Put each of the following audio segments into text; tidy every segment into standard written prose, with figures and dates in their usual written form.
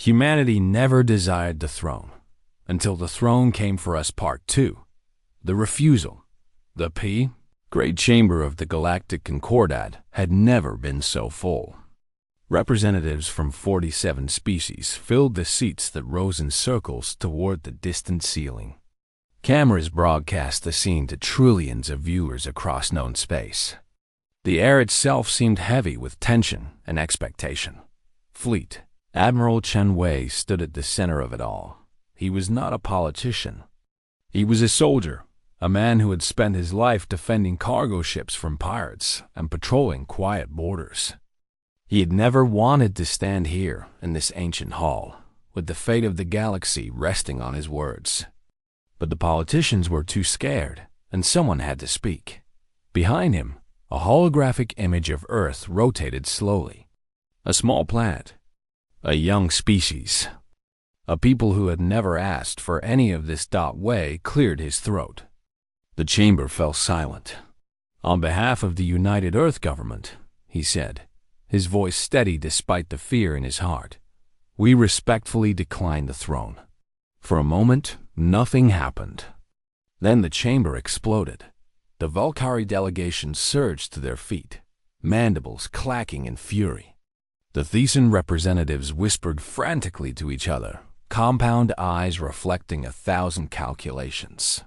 Humanity never desired the throne, until the throne came for us Part 2. The refusal. The Great Chamber of the Galactic Concordat had never been so full. Representatives from 47 species filled the seats that rose in circles toward the distant ceiling. Cameras broadcast the scene to trillions of viewers across known space. The air itself seemed heavy with tension and expectation. Fleet Admiral Chen Wei stood at the center of it all. He was not a politician. He was a soldier, a man who had spent his life defending cargo ships from pirates and patrolling quiet borders. He had never wanted to stand here in this ancient hall, with the fate of the galaxy resting on his words. But the politicians were too scared, and someone had to speak. Behind him, a holographic image of Earth rotated slowly. A small planet. A young species. A people who had never asked for any of this. Wei cleared his throat. The chamber fell silent. On behalf of the United Earth Government, he said, his voice steady despite the fear in his heart, we respectfully decline the throne. For a moment, nothing happened. Then the chamber exploded. The Valkyrie delegation surged to their feet, mandibles clacking in fury. The Thesan representatives whispered frantically to each other, compound eyes reflecting 1,000 calculations.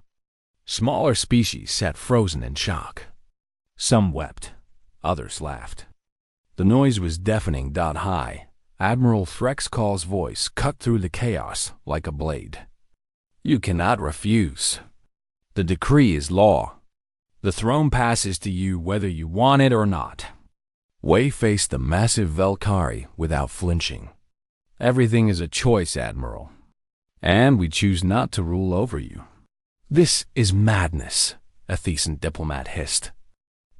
Smaller species sat frozen in shock. Some wept, others laughed. The noise was deafening. High Admiral Threxcall's voice cut through the chaos like a blade. You cannot refuse. The decree is law. The throne passes to you whether you want it or not. Wei faced the massive Valkyrie without flinching. Everything is a choice, Admiral. And we choose not to rule over you. This is madness, a Thesan diplomat hissed.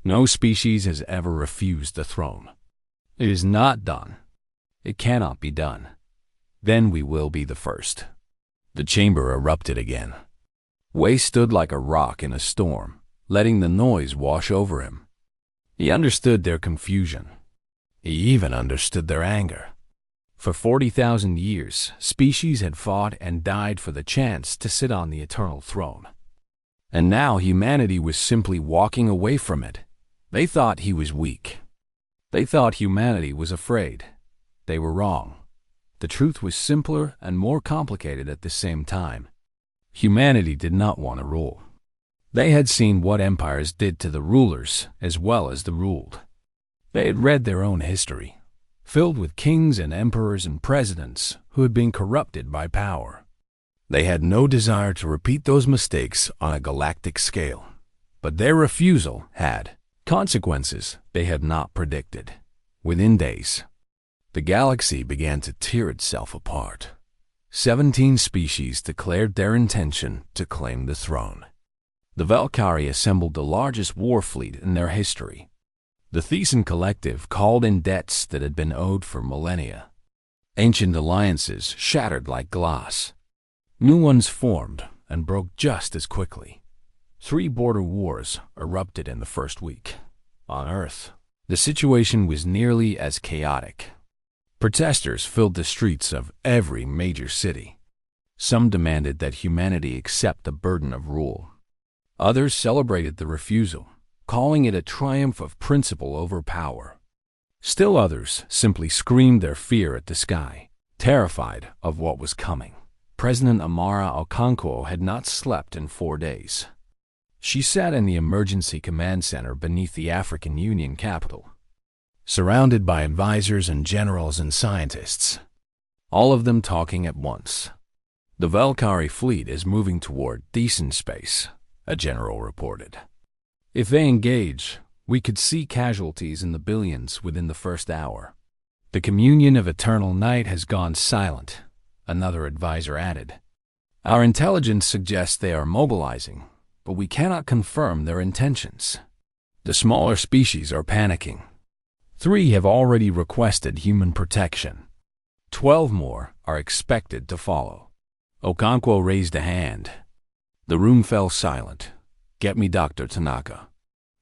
No species has ever refused the throne. It is not done. It cannot be done. Then we will be the first. The chamber erupted again. Wei stood like a rock in a storm, letting the noise wash over him. He understood their confusion. He even understood their anger. For 40,000 years, species had fought and died for the chance to sit on the eternal throne. And now humanity was simply walking away from it. They thought he was weak. They thought humanity was afraid. They were wrong. The truth was simpler and more complicated at the same time. Humanity did not want to rule. They had seen what empires did to the rulers as well as the ruled. They had read their own history, filled with kings and emperors and presidents who had been corrupted by power. They had no desire to repeat those mistakes on a galactic scale, but their refusal had consequences they had not predicted. Within days, the galaxy began to tear itself apart. 17 species declared their intention to claim the throne. The Valkyrie assembled the largest war fleet in their history. The Thesan collective called in debts that had been owed for millennia. Ancient alliances shattered like glass. New ones formed and broke just as quickly. 3 border wars erupted in the first week. On Earth, the situation was nearly as chaotic. Protesters filled the streets of every major city. Some demanded that humanity accept the burden of rule. Others celebrated the refusal, calling it a triumph of principle over power. Still others simply screamed their fear at the sky, terrified of what was coming. President Amara Okonkwo had not slept in 4 days. She sat in the emergency command center beneath the African Union capital, surrounded by advisors and generals and scientists, all of them talking at once. The Valkyrie fleet is moving toward Thesan space, a general reported. If they engage, we could see casualties in the billions within the first hour. The communion of eternal night has gone silent, another advisor added. Our intelligence suggests they are mobilizing, but we cannot confirm their intentions. The smaller species are panicking. 3 have already requested human protection. 12 more are expected to follow. Okonkwo raised a hand. The room fell silent. Get me Dr. Tanaka.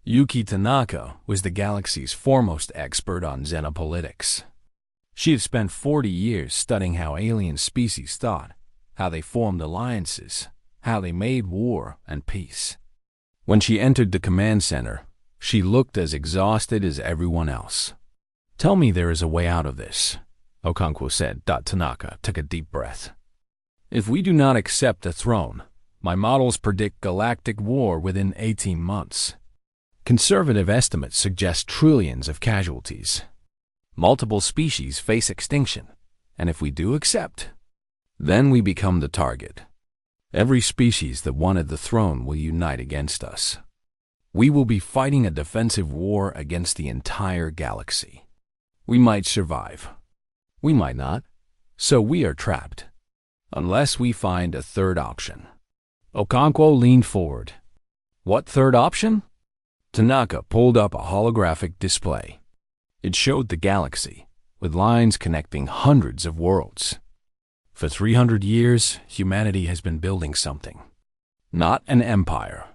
Yuki Tanaka was the galaxy's foremost expert on xenopolitics. She had spent 40 years studying how alien species thought, how they formed alliances, how they made war and peace. When she entered the command center, she looked as exhausted as everyone else. "Tell me there is a way out of this," Okonkwo said. Tanaka took a deep breath. "If we do not accept the throne, my models predict galactic war within 18 months. Conservative estimates suggest trillions of casualties. Multiple species face extinction, and if we do accept, then we become the target. Every species that wanted the throne will unite against us. We will be fighting a defensive war against the entire galaxy. We might survive. We might not. So we are trapped. Unless we find a third option." Okonkwo leaned forward. "What third option?" Tanaka pulled up a holographic display. It showed the galaxy, with lines connecting hundreds of worlds. For 300 years, humanity has been building something. Not an empire.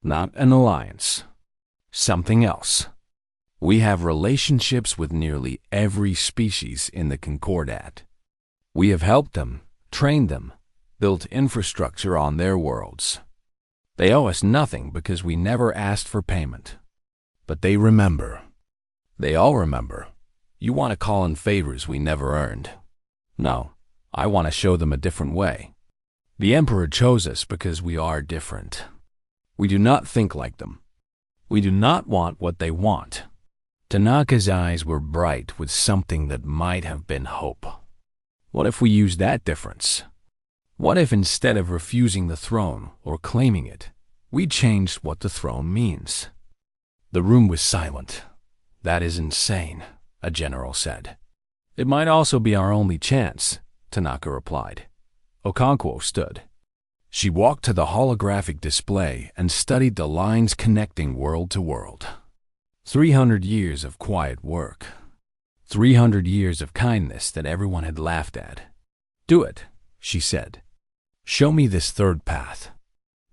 Not an alliance. Something else. We have relationships with nearly every species in the Concordat. We have helped them, trained them, built infrastructure on their worlds. They owe us nothing because we never asked for payment. But they remember. They all remember. You want to call in favors we never earned. No, I want to show them a different way. The Emperor chose us because we are different. We do not think like them. We do not want what they want." Tanaka's eyes were bright with something that might have been hope. What if we use that difference? What if instead of refusing the throne or claiming it, we changed what the throne means? The room was silent. "That is insane," a general said. "It might also be our only chance," Tanaka replied. Okonkwo stood. She walked to the holographic display and studied the lines connecting world to world. 300 years of quiet work. 300 years of kindness that everyone had laughed at. "Do it," she said. "Show me this third path."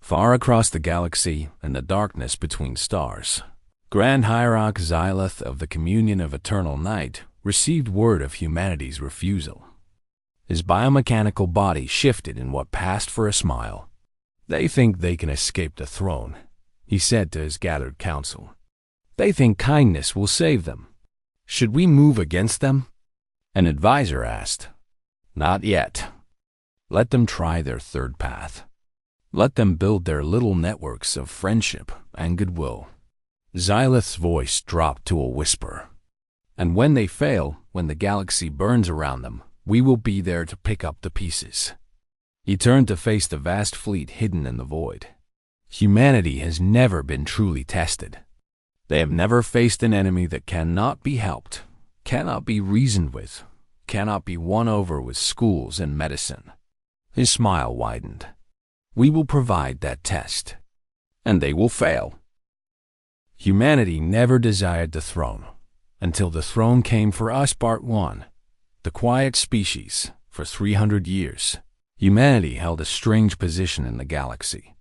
Far across the galaxy and the darkness between stars, Grand Hierarch Xylith of the Communion of Eternal Night received word of humanity's refusal. His biomechanical body shifted in what passed for a smile. "They think they can escape the throne," he said to his gathered council. "They think kindness will save them. Should we move against them?" An advisor asked. "Not yet. Let them try their third path. Let them build their little networks of friendship and goodwill." Xylith's voice dropped to a whisper. "And when they fail, when the galaxy burns around them, we will be there to pick up the pieces." He turned to face the vast fleet hidden in the void. Humanity has never been truly tested. They have never faced an enemy that cannot be helped, cannot be reasoned with, cannot be won over with schools and medicine. His smile widened. "We will provide that test, and they will fail." Humanity never desired the throne, until the throne came for us. Part 1. The quiet species. For 300 years, humanity held a strange position in the galaxy.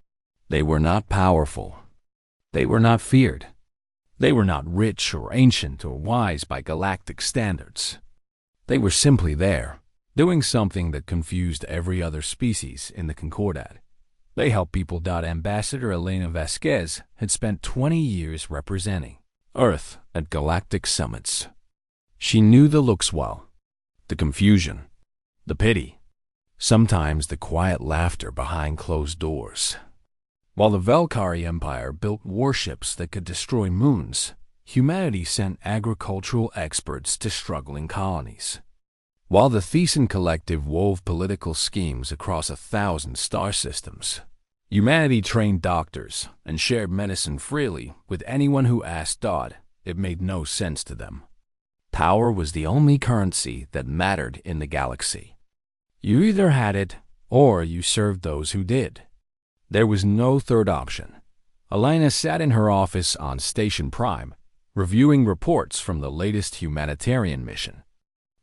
They were not powerful. They were not feared. They were not rich or ancient or wise by galactic standards. They were simply there, doing something that confused every other species in the Concordat. They helped people. Ambassador Elena Vasquez had spent 20 years representing Earth at galactic summits. She knew the looks well, the confusion, the pity, sometimes the quiet laughter behind closed doors. While the Velkari Empire built warships that could destroy moons, humanity sent agricultural experts to struggling colonies. While the Thesan Collective wove political schemes across 1,000 star systems, humanity trained doctors and shared medicine freely with anyone who asked. It made no sense to them. Power was the only currency that mattered in the galaxy. You either had it, or you served those who did. There was no third option. Elena sat in her office on Station Prime, reviewing reports from the latest humanitarian mission.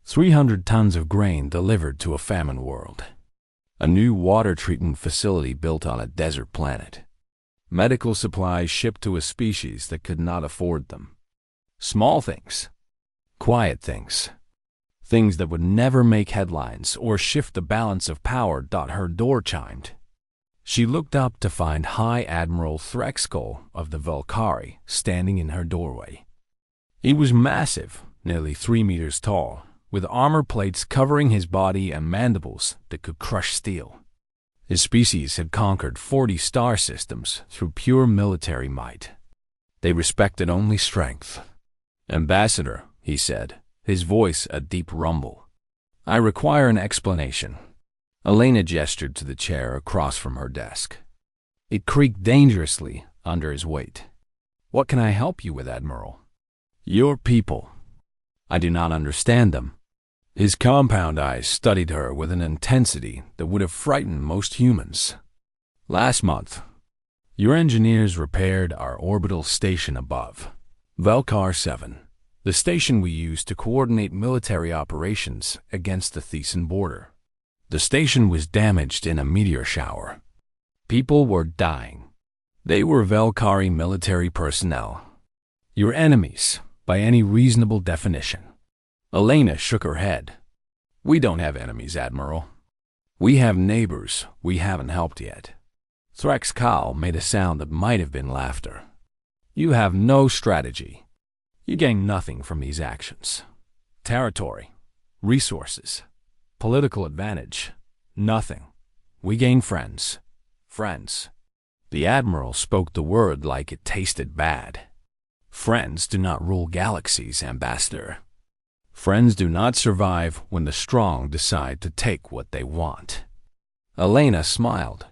300 tons of grain delivered to a famine world. A new water treatment facility built on a desert planet. Medical supplies shipped to a species that could not afford them. Small things. Quiet things. things that would never make headlines or shift the balance of power. Her door chimed. She looked up to find High Admiral Threxkull of the Valkyrie standing in her doorway. He was massive, nearly 3 meters tall, with armor plates covering his body and mandibles that could crush steel. His species had conquered 40 star systems through pure military might. They respected only strength. "Ambassador," he said, his voice a deep rumble, "I require an explanation." Elena gestured to the chair across from her desk. It creaked dangerously under his weight. "What can I help you with, Admiral?" "Your people. I do not understand them." His compound eyes studied her with an intensity that would have frightened most humans. "Last month, your engineers repaired our orbital station above, Valkar 7, the station we use to coordinate military operations against the Thesan border. The station was damaged in a meteor shower. People were dying. They were Valkyrie military personnel. Your enemies, by any reasonable definition." Elena shook her head. "We don't have enemies, Admiral. We have neighbors we haven't helped yet." Threxkull made a sound that might have been laughter. "You have no strategy. You gain nothing from these actions. Territory, resources, political advantage, nothing. We gain friends. Friends." The Admiral spoke the word like it tasted bad. "Friends do not rule galaxies, Ambassador. Friends do not survive when the strong decide to take what they want." Elena smiled.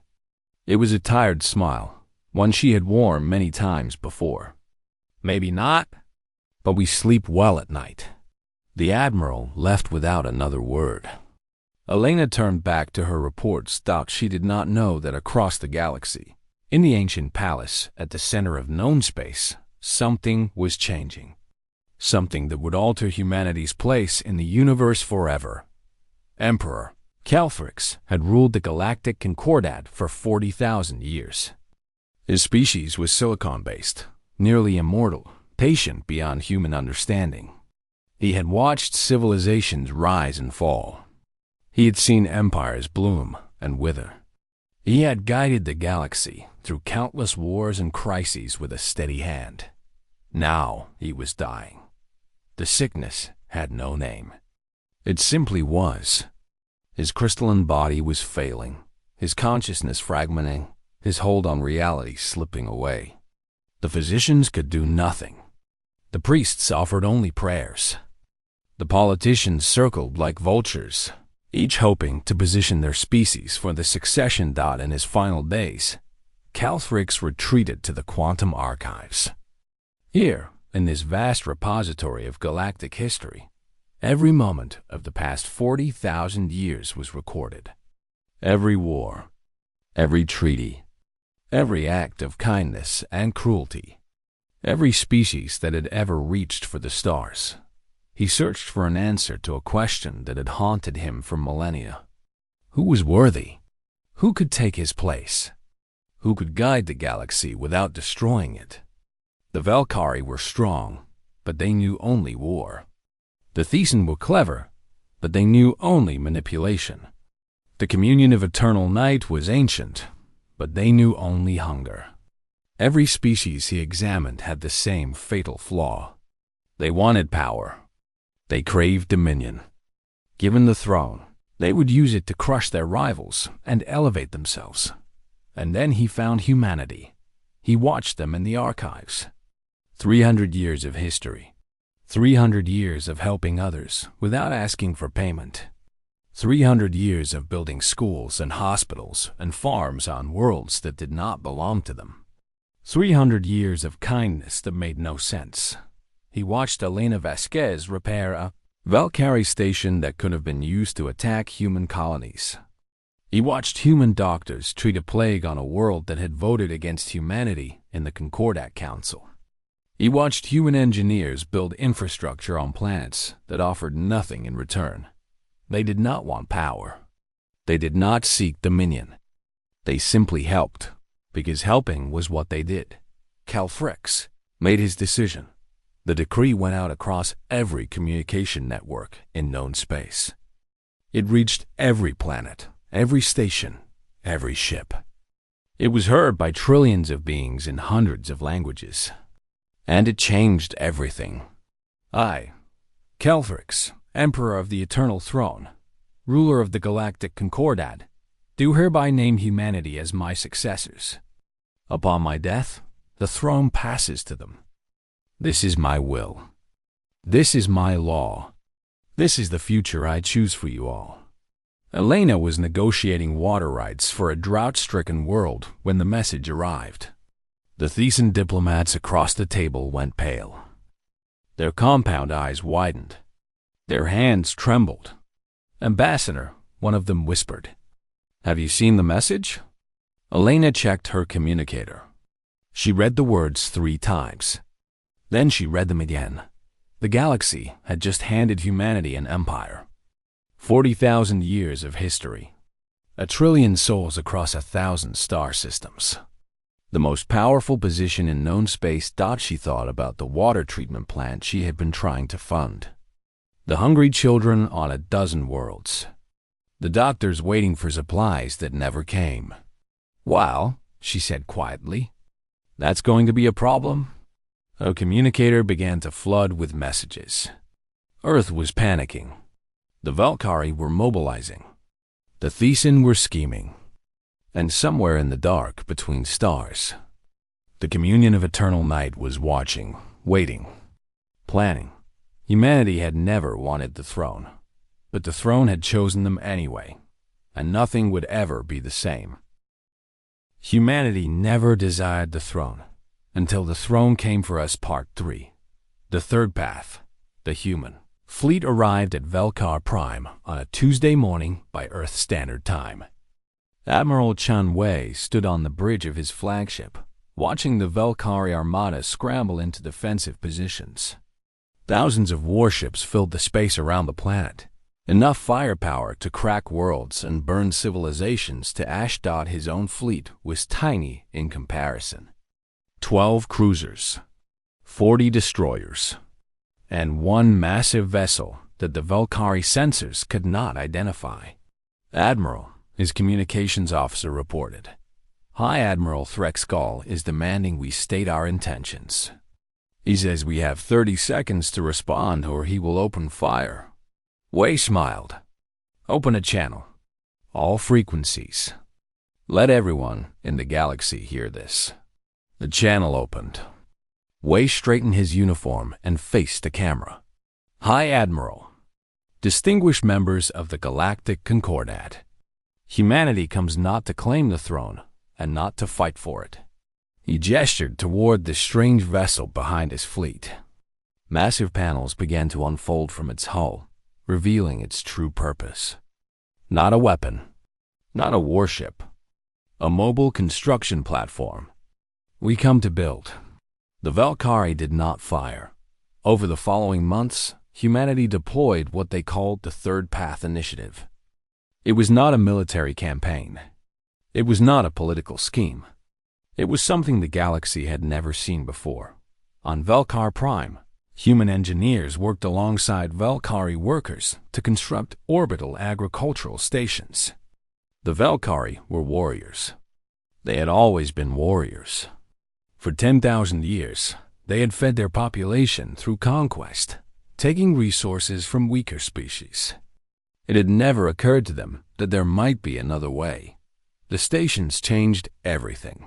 It was a tired smile, one she had worn many times before. "Maybe not, but we sleep well at night." The Admiral left without another word. Elena turned back to her reports. She did not know that across the galaxy, in the ancient palace at the center of known space, something was changing. Something that would alter humanity's place in the universe forever. Emperor Calfrix had ruled the Galactic Concordat for 40,000 years. His species was silicon-based, nearly immortal, patient beyond human understanding. He had watched civilizations rise and fall. He had seen empires bloom and wither. He had guided the galaxy through countless wars and crises with a steady hand. Now he was dying. The sickness had no name. It simply was. His crystalline body was failing, his consciousness fragmenting, his hold on reality slipping away. The physicians could do nothing. The priests offered only prayers. The politicians circled like vultures, each hoping to position their species for the succession. In his final days, Calfrix retreated to the quantum archives. Here, in this vast repository of galactic history, every moment of the past 40,000 years was recorded. Every war, every treaty, every act of kindness and cruelty, every species that had ever reached for the stars. He searched for an answer to a question that had haunted him for millennia. Who was worthy? Who could take his place? Who could guide the galaxy without destroying it? The Valkyrie were strong, but they knew only war. The Thesan were clever, but they knew only manipulation. The communion of eternal night was ancient, but they knew only hunger. Every species he examined had the same fatal flaw. They wanted power. They craved dominion. Given the throne, they would use it to crush their rivals and elevate themselves. And then he found humanity. He watched them in the archives. 300 years of history. 300 years of helping others without asking for payment. 300 years of building schools and hospitals and farms on worlds that did not belong to them. 300 years of kindness that made no sense. He watched Elena Vasquez repair a Valkyrie station that could have been used to attack human colonies. He watched human doctors treat a plague on a world that had voted against humanity in the Concordat Council. He watched human engineers build infrastructure on planets that offered nothing in return. They did not want power. They did not seek dominion. They simply helped, because helping was what they did. Calfrix made his decision. The decree went out across every communication network in known space. It reached every planet, every station, every ship. It was heard by trillions of beings in hundreds of languages. And it changed everything. I, Kelthrix, Emperor of the Eternal Throne, ruler of the Galactic Concordat, do hereby name humanity as my successors. Upon my death, the throne passes to them. This is my will. This is my law. This is the future I choose for you all. Elena was negotiating water rights for a drought-stricken world when the message arrived. The Thesan diplomats across the table went pale. Their compound eyes widened. Their hands trembled. Ambassador, one of them whispered, "Have you seen the message?" Elena checked her communicator. She read the words 3 times. Then she read them again. The galaxy had just handed humanity an empire. 40,000 years of history. 1 trillion souls across 1,000 star systems. The most powerful position in known space. She thought about the water treatment plant she had been trying to fund. The hungry children on 12 worlds. The doctors waiting for supplies that never came. "Well," she said quietly, "that's going to be a problem." A communicator began to flood with messages. Earth was panicking. The Valkyrie were mobilizing. The Thesan were scheming. And somewhere in the dark between stars, the communion of eternal night was watching, waiting, planning. Humanity had never wanted the throne, but the throne had chosen them anyway, and nothing would ever be the same. Humanity never desired the throne, until the throne came for us. Part 3. The third path, the human. Fleet arrived at Velkar Prime on a Tuesday morning by Earth Standard Time. Admiral Chun Wei stood on the bridge of his flagship, watching the Velkari armada scramble into defensive positions. Thousands of warships filled the space around the planet, enough firepower to crack worlds and burn civilizations to ash. His own fleet was tiny in comparison. 12 cruisers, 40 destroyers, and one massive vessel that the Velkari sensors could not identify. "Admiral," his communications officer reported, "High Admiral Threxgall is demanding we state our intentions. He says we have 30 seconds to respond or he will open fire." Wei smiled. "Open a channel. All frequencies. Let everyone in the galaxy hear this." The channel opened. Wei straightened his uniform and faced the camera. "High Admiral, distinguished members of the Galactic Concordat, humanity comes not to claim the throne and not to fight for it." He gestured toward the strange vessel behind his fleet. Massive panels began to unfold from its hull, revealing its true purpose. Not a weapon, not a warship, a mobile construction platform. "We come to build." The Valkyrie did not fire. Over the following months, humanity deployed what they called the Third Path Initiative. It was not a military campaign. It was not a political scheme. It was something the galaxy had never seen before. On Velkar Prime, human engineers worked alongside Valkyrie workers to construct orbital agricultural stations. The Valkyrie were warriors. They had always been warriors. For 10,000 years, they had fed their population through conquest, taking resources from weaker species. It had never occurred to them that there might be another way. The stations changed everything.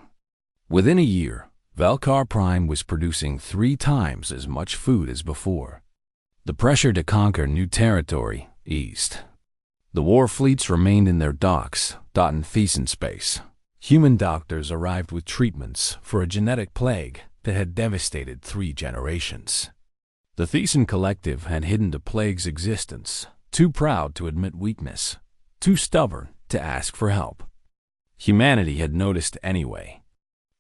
Within a year, Velkar Prime was producing 3 times as much food as before. The pressure to conquer new territory eased. The war fleets remained in their docks, in Thesan space. Human doctors arrived with treatments for a genetic plague that had devastated 3 generations. The Thesan collective had hidden the plague's existence, too proud to admit weakness, too stubborn to ask for help. Humanity had noticed anyway.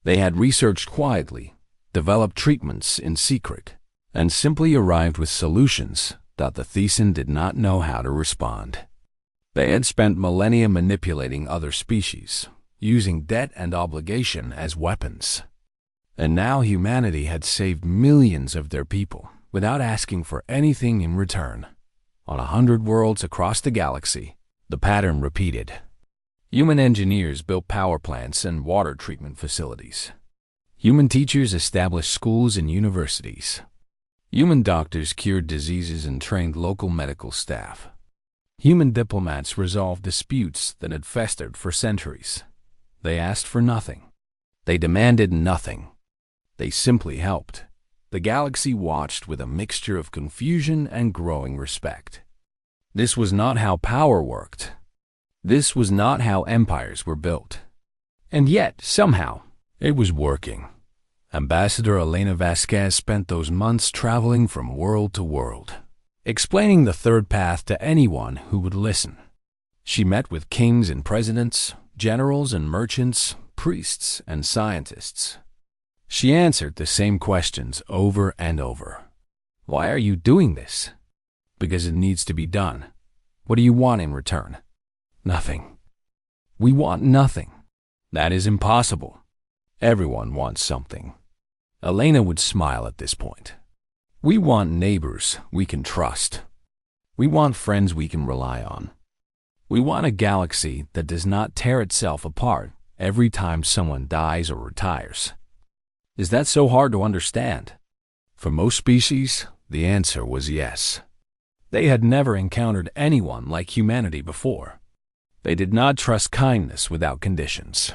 They had researched quietly, developed treatments in secret, and simply arrived with solutions that the Thesan did not know how to respond. They had spent millennia manipulating other species, using debt and obligation as weapons. And now humanity had saved millions of their people without asking for anything in return. On 100 worlds across the galaxy, the pattern repeated. Human engineers built power plants and water treatment facilities. Human teachers established schools and universities. Human doctors cured diseases and trained local medical staff. Human diplomats resolved disputes that had festered for centuries. They asked for nothing. They demanded nothing. They simply helped. The galaxy watched with a mixture of confusion and growing respect. This was not how power worked. This was not how empires were built. And yet, somehow, it was working. Ambassador Elena Vasquez spent those months traveling from world to world, explaining the third path to anyone who would listen. She met with kings and presidents, generals and merchants, priests and scientists. She answered the same questions over and over. Why are you doing this? Because it needs to be done. What do you want in return? Nothing. We want nothing. That is impossible. Everyone wants something. Elena would smile at this point. We want neighbors we can trust. We want friends we can rely on. We want a galaxy that does not tear itself apart every time someone dies or retires. Is that so hard to understand? For most species, the answer was yes. They had never encountered anyone like humanity before. They did not trust kindness without conditions.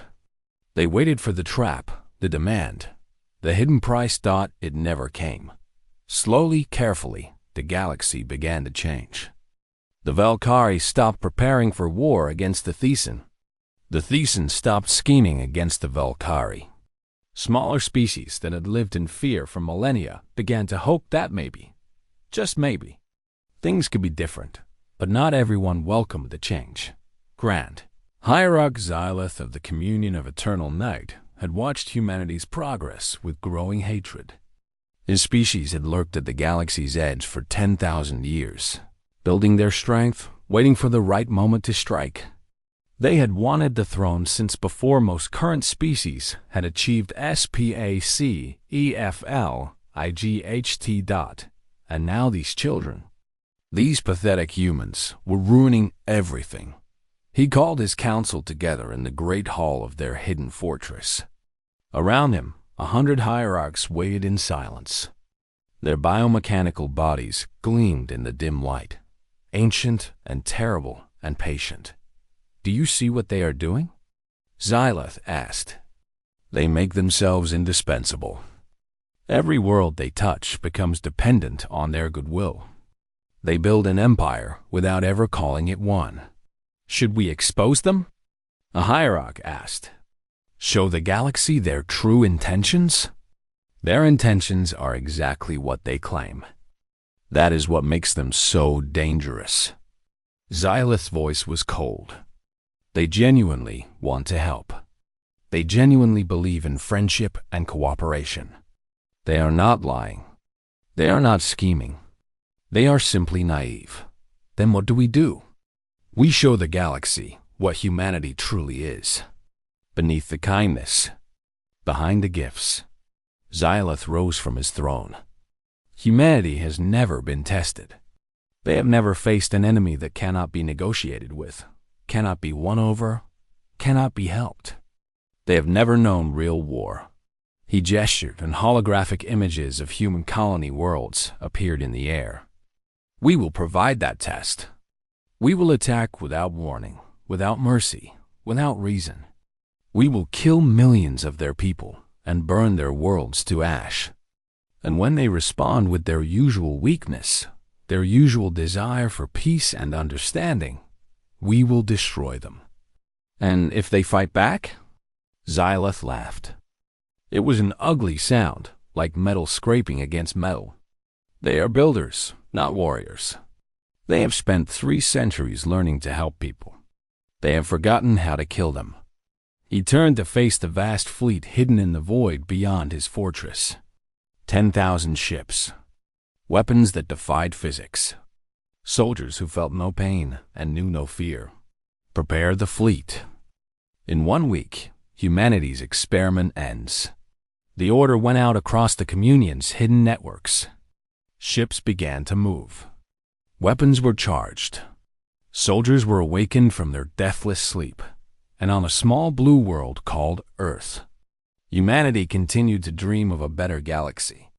They waited for the trap, the demand. The hidden price thought it never came. Slowly, carefully, the galaxy began to change. The Valkyrie stopped preparing for war against the Thesan. The Thesan stopped scheming against the Valkyrie. Smaller species that had lived in fear for millennia began to hope that maybe, just maybe, things could be different, but not everyone welcomed the change. Grand Hierarch Xylith of the Communion of Eternal Night had watched humanity's progress with growing hatred. His species had lurked at the galaxy's edge for 10,000 years, building their strength, waiting for the right moment to strike. They had wanted the throne since before most current species had achieved SPAC EFL IGHT. And now these children, these pathetic humans, were ruining everything. He called his council together in the great hall of their hidden fortress. Around him, 100 hierarchs waited in silence. Their biomechanical bodies gleamed in the dim light, ancient and terrible and patient. Do you see what they are doing? Xylith asked. They make themselves indispensable. Every world they touch becomes dependent on their goodwill. They build an empire without ever calling it one. Should we expose them? A hierarch asked. Show the galaxy their true intentions? Their intentions are exactly what they claim. That is what makes them so dangerous. Xylith's voice was cold. They genuinely want to help. They genuinely believe in friendship and cooperation. They are not lying. They are not scheming. They are simply naive. Then what do? We show the galaxy what humanity truly is. Beneath the kindness, behind the gifts. Xylith rose from his throne. Humanity has never been tested. They have never faced an enemy that cannot be negotiated with, cannot be won over, cannot be helped. They have never known real war. He gestured, and holographic images of human colony worlds appeared in the air. We will provide that test. We will attack without warning, without mercy, without reason. We will kill millions of their people and burn their worlds to ash. And when they respond with their usual weakness, their usual desire for peace and understanding, we will destroy them. And if they fight back? Xylith laughed. It was an ugly sound, like metal scraping against metal. They are builders, not warriors. They have spent 3 centuries learning to help people. They have forgotten how to kill them. He turned to face the vast fleet hidden in the void beyond his fortress. 10,000 ships. Weapons that defied physics. Soldiers who felt no pain and knew no fear. Prepare the fleet. In 1 week, humanity's experiment ends. The order went out across the Communion's hidden networks. Ships began to move. Weapons were charged. Soldiers were awakened from their deathless sleep, and on a small blue world called Earth, humanity continued to dream of a better galaxy,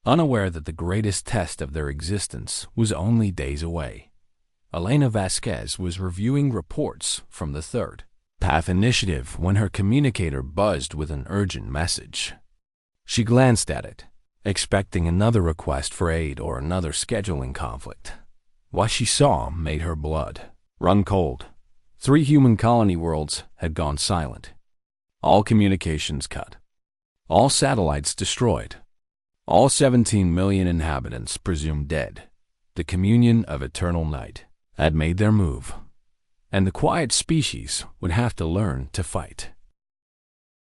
unaware that the greatest test of their existence was only days away. Elena Vasquez was reviewing reports from the Third Path Initiative when her communicator buzzed with an urgent message. She glanced at it, expecting another request for aid or another scheduling conflict. What she saw made her blood run cold. 3 human colony worlds had gone silent. All communications cut. All satellites destroyed. All 17 million inhabitants presumed dead. The Communion of Eternal Night had made their move, and the quiet species would have to learn to fight.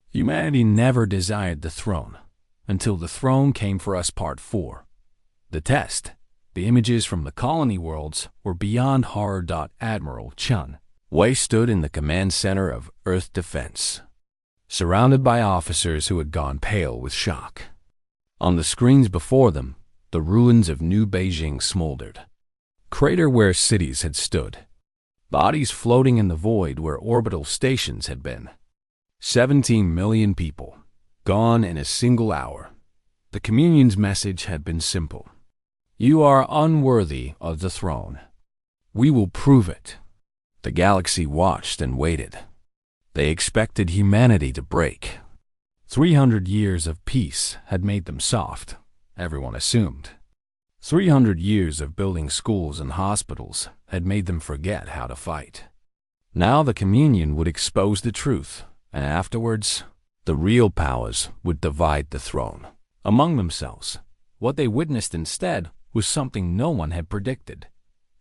Humanity never desired the throne until the throne came for us Part 4. The test. The images from the colony worlds were beyond horror. Admiral Chun Wei stood in the command center of Earth Defense, surrounded by officers who had gone pale with shock. On the screens before them, the ruins of New Beijing smoldered. Crater where cities had stood. Bodies floating in the void where orbital stations had been. 17 million people, gone in a single hour. The Communion's message had been simple. You are unworthy of the throne. We will prove it. The galaxy watched and waited. They expected humanity to break. 300 years of peace had made them soft, everyone assumed. 300 years of building schools and hospitals had made them forget how to fight. Now the Communion would expose the truth, and afterwards, the real powers would divide the throne among themselves. What they witnessed instead was something no one had predicted.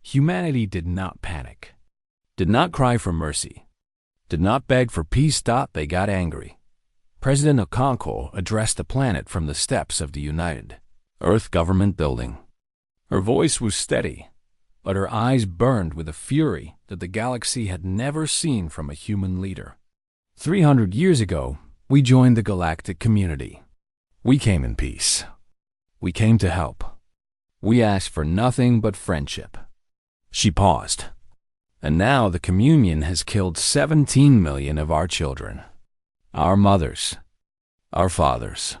Humanity did not panic, did not cry for mercy, did not beg for peace. They got angry. President Okonkwo addressed the planet from the steps of the United Earth Government Building. Her voice was steady, but her eyes burned with a fury that the galaxy had never seen from a human leader. 300 years ago, we joined the galactic community. We came in peace. We came to help. We asked for nothing but friendship. She paused. And now the Communion has killed 17 million of our children. Our mothers. Our fathers.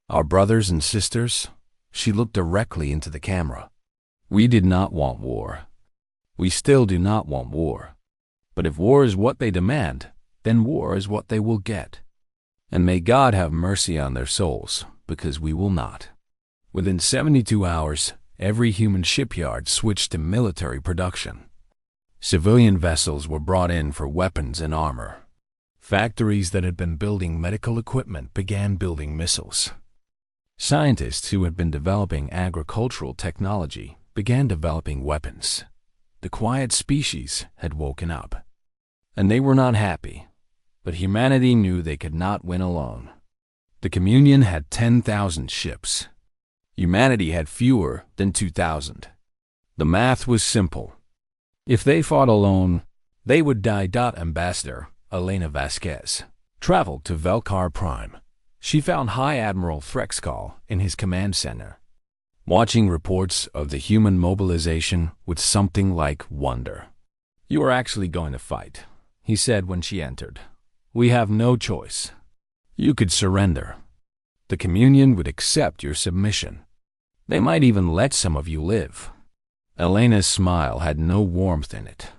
Our brothers and sisters. She looked directly into the camera. We did not want war. We still do not want war. But if war is what they demand, then war is what they will get. And may God have mercy on their souls, because we will not. Within 72 hours, every human shipyard switched to military production. Civilian vessels were brought in for weapons and armor. Factories that had been building medical equipment began building missiles. Scientists who had been developing agricultural technology began developing weapons. The quiet species had woken up. And they were not happy, but humanity knew they could not win alone. The Communion had 10,000 ships. Humanity had fewer than 2,000. The math was simple. If they fought alone, they would die. Ambassador Elena Vasquez traveled to Velkar Prime. She found High Admiral Threxkal in his command center, watching reports of the human mobilization with something like wonder. You are actually going to fight, he said when she entered. We have no choice. You could surrender. The Communion would accept your submission. They might even let some of you live. Elena's smile had no warmth in it.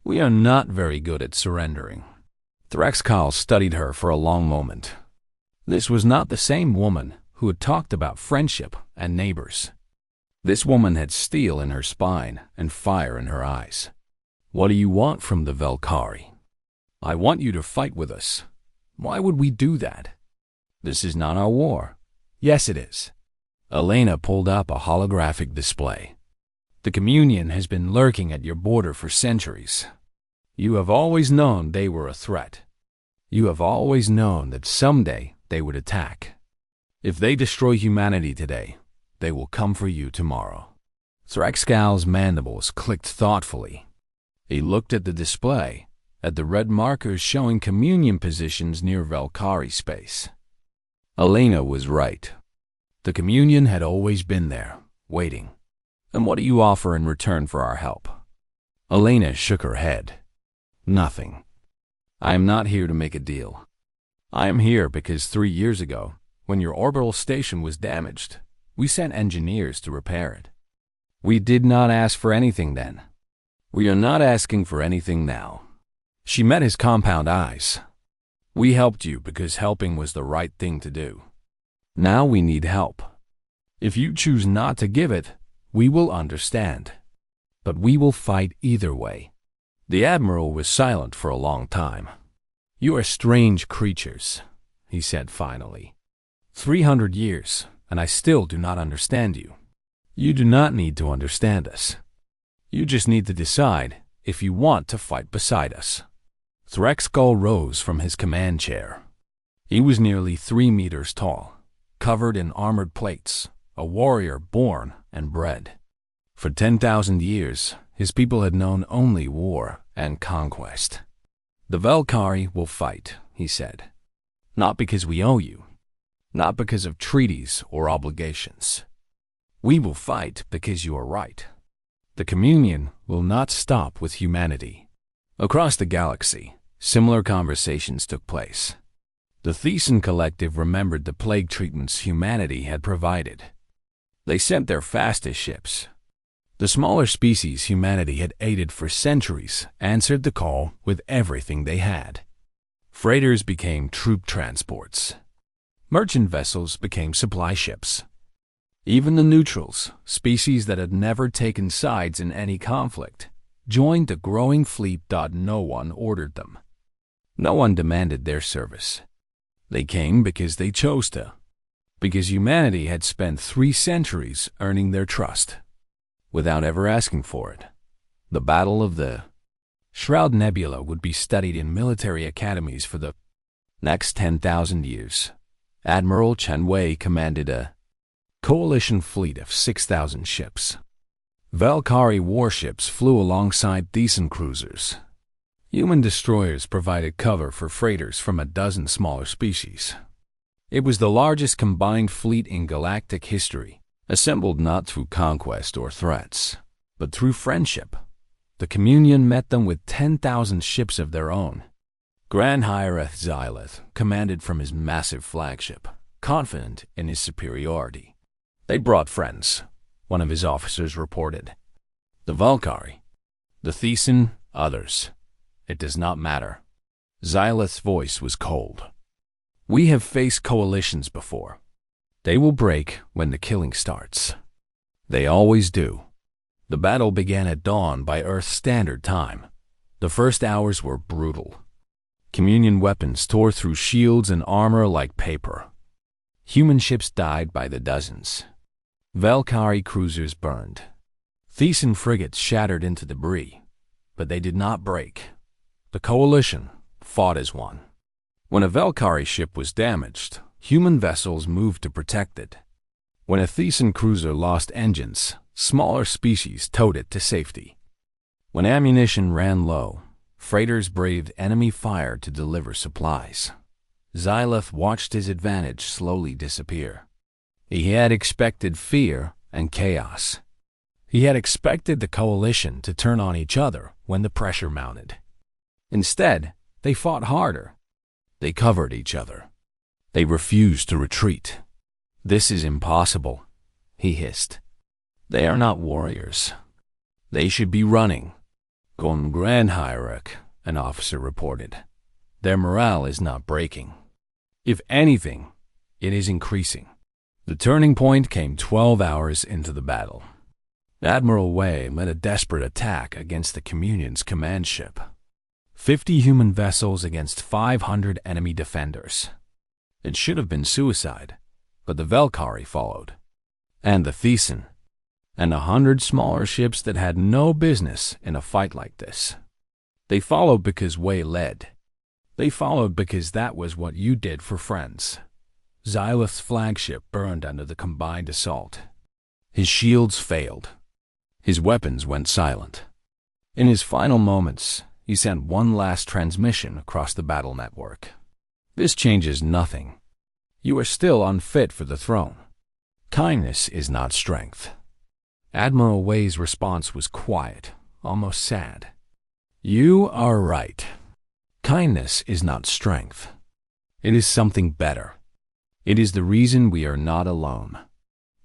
We are not very good at surrendering. Threxkal studied her for a long moment. This was not the same woman who had talked about friendship and neighbors. This woman had steel in her spine and fire in her eyes. What do you want from the Velkari? I want you to fight with us. Why would we do that? This is not our war. Yes, it is. Elena pulled up a holographic display. The Communion has been lurking at your border for centuries. You have always known they were a threat. You have always known that someday they would attack. If they destroy humanity today, they will come for you tomorrow. Threxkal's mandibles clicked thoughtfully. He looked at the display, at the red markers showing Communion positions near Velkari space. Elena was right. The Communion had always been there, waiting. And what do you offer in return for our help? Elena shook her head. Nothing. I am not here to make a deal. I am here because 3 years ago, when your orbital station was damaged, we sent engineers to repair it. We did not ask for anything then. We are not asking for anything now. She met his compound eyes. We helped you because helping was the right thing to do. Now we need help. If you choose not to give it, we will understand. But we will fight either way. The Admiral was silent for a long time. You are strange creatures, he said finally. 300 years, and I still do not understand you. You do not need to understand us. You just need to decide if you want to fight beside us. Threxkull rose from his command chair. He was nearly 3 meters tall, covered in armored plates, a warrior born and bred. For 10,000 years, his people had known only war and conquest. The Velkari will fight, he said. Not because we owe you, not because of treaties or obligations. We will fight because you are right. The Communion will not stop with humanity. Across the galaxy, similar conversations took place. The Thesan Collective remembered the plague treatments humanity had provided. They sent their fastest ships. The smaller species humanity had aided for centuries answered the call with everything they had. Freighters became troop transports. Merchant vessels became supply ships. Even the neutrals, species that had never taken sides in any conflict, joined the growing fleet. No one ordered them. No one demanded their service. They came because they chose to, because humanity had spent 3 centuries earning their trust, without ever asking for it. The Battle of the Shroud Nebula would be studied in military academies for the next 10,000 years. Admiral Chen Wei commanded a coalition fleet of 6,000 ships. Velkari warships flew alongside Thesan cruisers. Human destroyers provided cover for freighters from a dozen smaller species. It was the largest combined fleet in galactic history, assembled not through conquest or threats, but through friendship. The Communion met them with 10,000 ships of their own. Grand Hiereth Xylith commanded from his massive flagship, confident in his superiority. They brought friends, one of his officers reported. The Velkari, the Thesan, others. It does not matter. Xylith's voice was cold. We have faced coalitions before. They will break when the killing starts. They always do. The battle began at dawn by Earth Standard Time. The first hours were brutal. Communion weapons tore through shields and armor like paper. Human ships died by the dozens. Velkari cruisers burned. Thesan frigates shattered into debris, but they did not break. The coalition fought as one. When a Velkari ship was damaged, human vessels moved to protect it. When a Thesan cruiser lost engines, smaller species towed it to safety. When ammunition ran low, freighters braved enemy fire to deliver supplies. Xylith watched his advantage slowly disappear. He had expected fear and chaos. He had expected the coalition to turn on each other when the pressure mounted. Instead, they fought harder. They covered each other. They refused to retreat. This is impossible, he hissed. They are not warriors. They should be running. Gon Grand Hierarch, an officer reported. Their morale is not breaking. If anything, it is increasing. The turning point came 12 hours into the battle. Admiral Wei led a desperate attack against the Communion's command ship. 50 human vessels against 500 enemy defenders. It should have been suicide, but the Velkari followed, and the Thesan, and 100 smaller ships that had no business in a fight like this. They followed because Wei led. They followed because that was what you did for friends. Xylith's flagship burned under the combined assault. His shields failed. His weapons went silent. In his final moments, he sent one last transmission across the battle network. This changes nothing. You are still unfit for the throne. Kindness is not strength. Admiral Wei's response was quiet, almost sad. You are right. Kindness is not strength. It is something better. It is the reason we are not alone.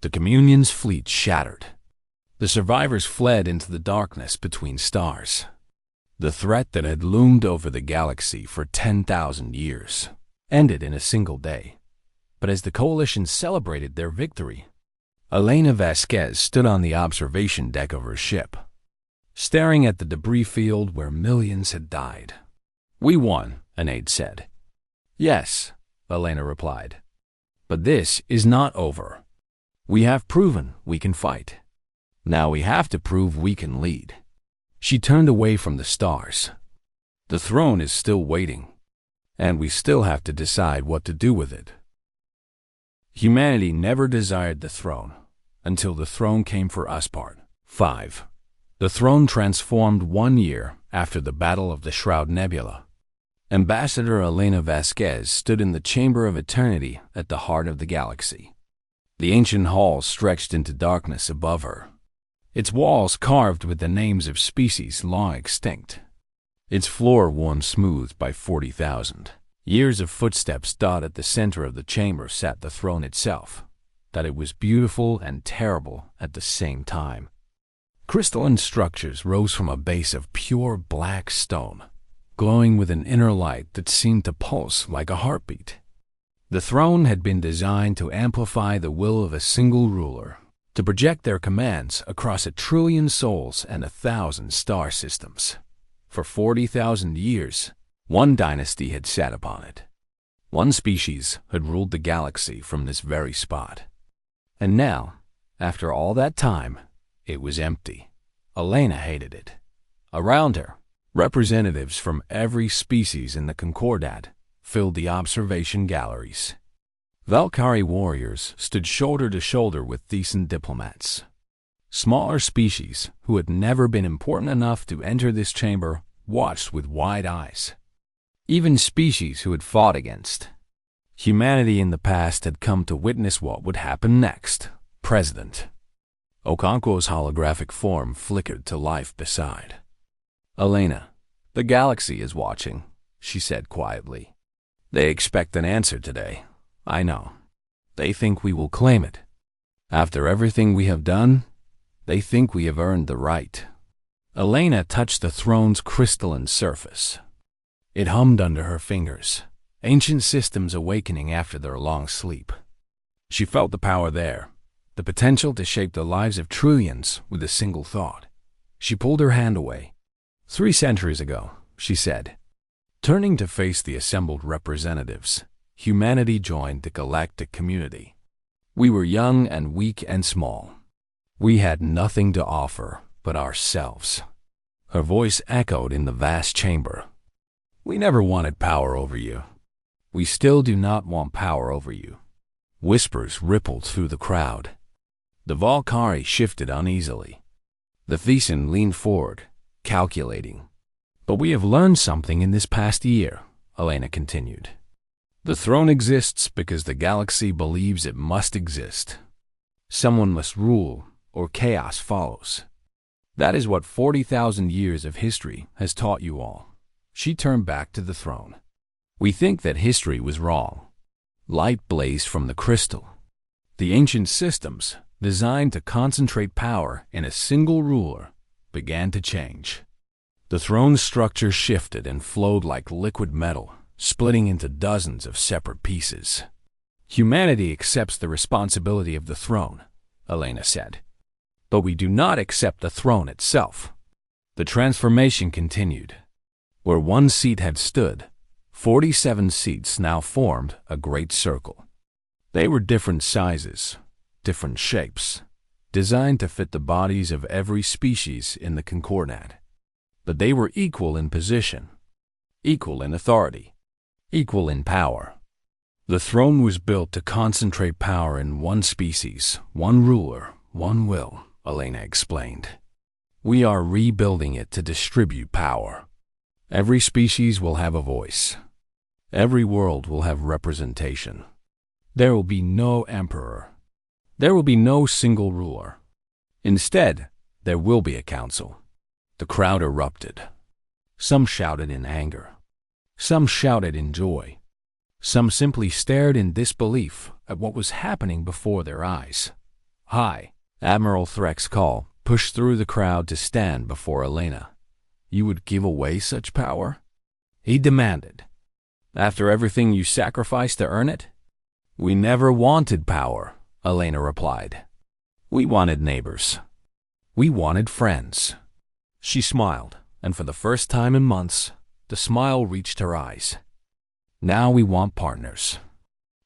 The Communion's fleet shattered. The survivors fled into the darkness between stars. The threat that had loomed over the galaxy for 10,000 years ended in a single day. But as the coalition celebrated their victory, Elena Vasquez stood on the observation deck of her ship, staring at the debris field where millions had died. We won, an aide said. Yes, Elena replied. But this is not over. We have proven we can fight. Now we have to prove we can lead. She turned away from the stars. The throne is still waiting, and we still have to decide what to do with it. Humanity never desired the throne until the throne came for us. Part 5. The throne transformed 1 year after the Battle of the Shroud Nebula. Ambassador Elena Vasquez stood in the Chamber of Eternity at the heart of the galaxy. The ancient hall stretched into darkness above her, its walls carved with the names of species long extinct, its floor worn smooth by 40,000 years of footsteps. At the center of the chamber sat the throne itself, that it was beautiful and terrible at the same time. Crystalline structures rose from a base of pure black stone, glowing with an inner light that seemed to pulse like a heartbeat. The throne had been designed to amplify the will of a single ruler, to project their commands across 1 trillion souls and 1,000 star systems. For 40,000 years, one dynasty had sat upon it. One species had ruled the galaxy from this very spot. And now, after all that time, it was empty. Elena hated it. Around her, representatives from every species in the Concordat filled the observation galleries. Valkyrie warriors stood shoulder to shoulder with decent diplomats. Smaller species, who had never been important enough to enter this chamber, watched with wide eyes. Even species who had fought against humanity in the past had come to witness what would happen next. President Okonkwo's holographic form flickered to life beside. Elena, the galaxy is watching, she said quietly. They expect an answer today. I know. They think we will claim it. After everything we have done, they think we have earned the right. Elena touched the throne's crystalline surface. It hummed under her fingers, ancient systems awakening after their long sleep. She felt the power there, the potential to shape the lives of trillions with a single thought. She pulled her hand away. 3 centuries ago, she said. Turning to face the assembled representatives, humanity joined the galactic community. We were young and weak and small. We had nothing to offer but ourselves. Her voice echoed in the vast chamber. We never wanted power over you. We still do not want power over you. Whispers rippled through the crowd. The Valkyrie shifted uneasily. The Thesan leaned forward, calculating. But we have learned something in this past year, Elena continued. The throne exists because the galaxy believes it must exist. Someone must rule, or chaos follows. That is what 40,000 years of history has taught you all. She turned back to the throne. We think that history was wrong. Light blazed from the crystal. The ancient systems, designed to concentrate power in a single ruler, began to change. The throne's structure shifted and flowed like liquid metal, splitting into dozens of separate pieces. Humanity accepts the responsibility of the throne, Elena said. But we do not accept the throne itself. The transformation continued. Where one seat had stood, 47 seats now formed a great circle. They were different sizes, different shapes, designed to fit the bodies of every species in the Concordat. But they were equal in position, equal in authority, equal in power. The throne was built to concentrate power in one species, one ruler, one will, Elena explained. We are rebuilding it to distribute power. Every species will have a voice. Every world will have representation. There will be no emperor. There will be no single ruler. Instead, there will be a council. The crowd erupted. Some shouted in anger. Some shouted in joy. Some simply stared in disbelief at what was happening before their eyes. Hi, Admiral Threk's call pushed through the crowd to stand before Elena. You would give away such power? He demanded. After everything you sacrificed to earn it? We never wanted power, Elena replied. We wanted neighbors. We wanted friends. She smiled, and for the first time in months, the smile reached her eyes. Now we want partners.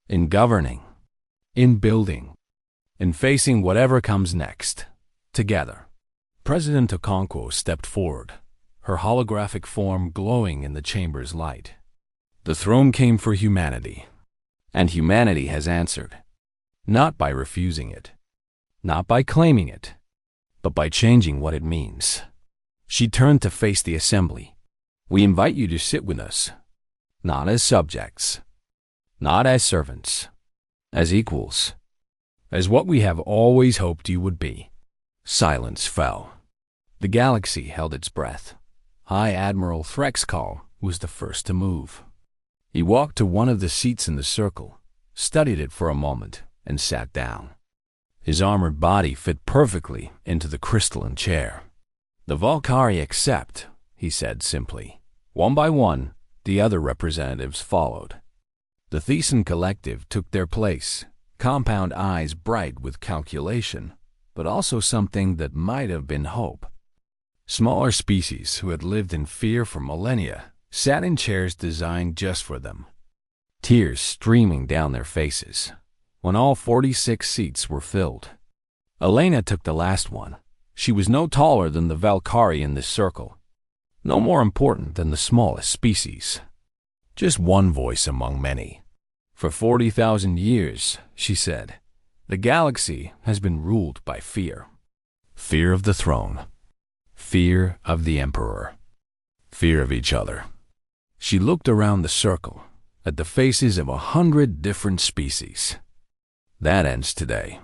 In governing, in building, in facing whatever comes next, together. President Okonkwo stepped forward, her holographic form glowing in the chamber's light. The throne came for humanity, and humanity has answered, not by refusing it, not by claiming it, but by changing what it means. She turned to face the assembly. We invite you to sit with us, not as subjects, not as servants, as equals, as what we have always hoped you would be. Silence fell. The galaxy held its breath. High Admiral Threk's call was the first to move. He walked to one of the seats in the circle, studied it for a moment, and sat down. His armored body fit perfectly into the crystalline chair. The Valkyrie accept, he said simply. One by one, the other representatives followed. The Thesan collective took their place, compound eyes bright with calculation, but also something that might have been hope. Smaller species who had lived in fear for millennia sat in chairs designed just for them, tears streaming down their faces. When all 46 seats were filled, Elena took the last one. She was no taller than the Valkyrie in this circle, no more important than the smallest species. Just one voice among many. For 40,000 years, she said, the galaxy has been ruled by fear. Fear of the throne. Fear of the emperor. Fear of each other. She looked around the circle, at the faces of 100 different species. That ends today.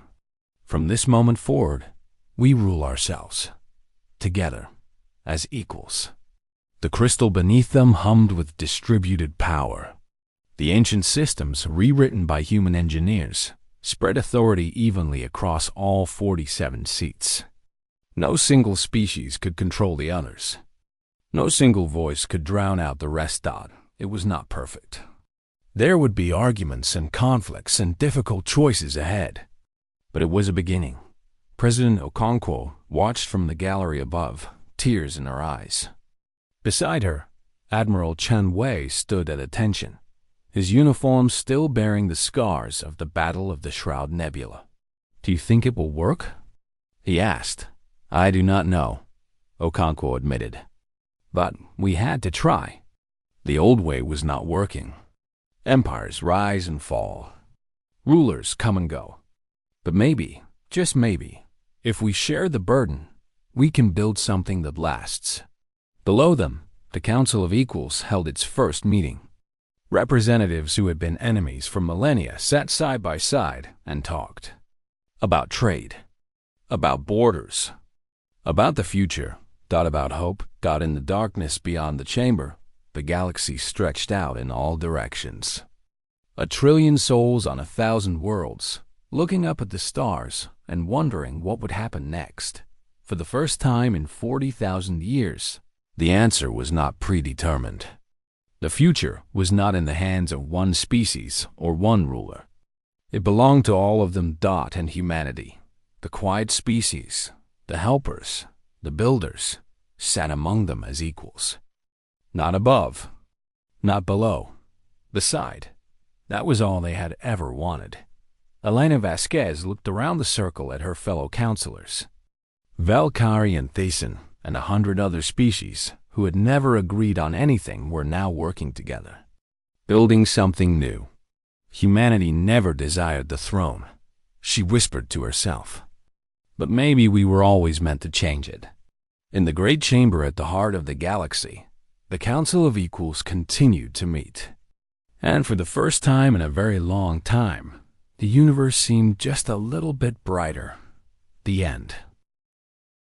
From this moment forward, we rule ourselves, together, as equals. The crystal beneath them hummed with distributed power. The ancient systems, rewritten by human engineers, spread authority evenly across all 47 seats. No single species could control the others. No single voice could drown out the rest. It was not perfect. There would be arguments and conflicts and difficult choices ahead. But it was a beginning. President Okonkwo watched from the gallery above, tears in her eyes. Beside her, Admiral Chen Wei stood at attention, his uniform still bearing the scars of the Battle of the Shroud Nebula. Do you think it will work? He asked. I do not know, Okonkwo admitted. But we had to try. The old way was not working. Empires rise and fall. Rulers come and go. But maybe, just maybe, if we share the burden, we can build something that lasts. Below them, the Council of Equals held its first meeting. Representatives who had been enemies for millennia sat side by side and talked. About trade. About borders. About the future. About hope. In the darkness beyond the chamber, the galaxy stretched out in all directions. 1 trillion souls on 1,000 worlds, looking up at the stars and wondering what would happen next. For the first time in 40,000 years, the answer was not predetermined. The future was not in the hands of one species or one ruler. It belonged to all of them. And humanity, the quiet species, the helpers, the builders, sat among them as equals. Not above, not below, beside. That was all they had ever wanted. Elena Vasquez looked around the circle at her fellow counselors. Valkyrie and Thesan and 100 other species who had never agreed on anything were now working together, building something new. Humanity never desired the throne, she whispered to herself. But maybe we were always meant to change it. In the great chamber at the heart of the galaxy, the Council of Equals continued to meet. And for the first time in a very long time, The universe seemed just a little bit brighter. The end.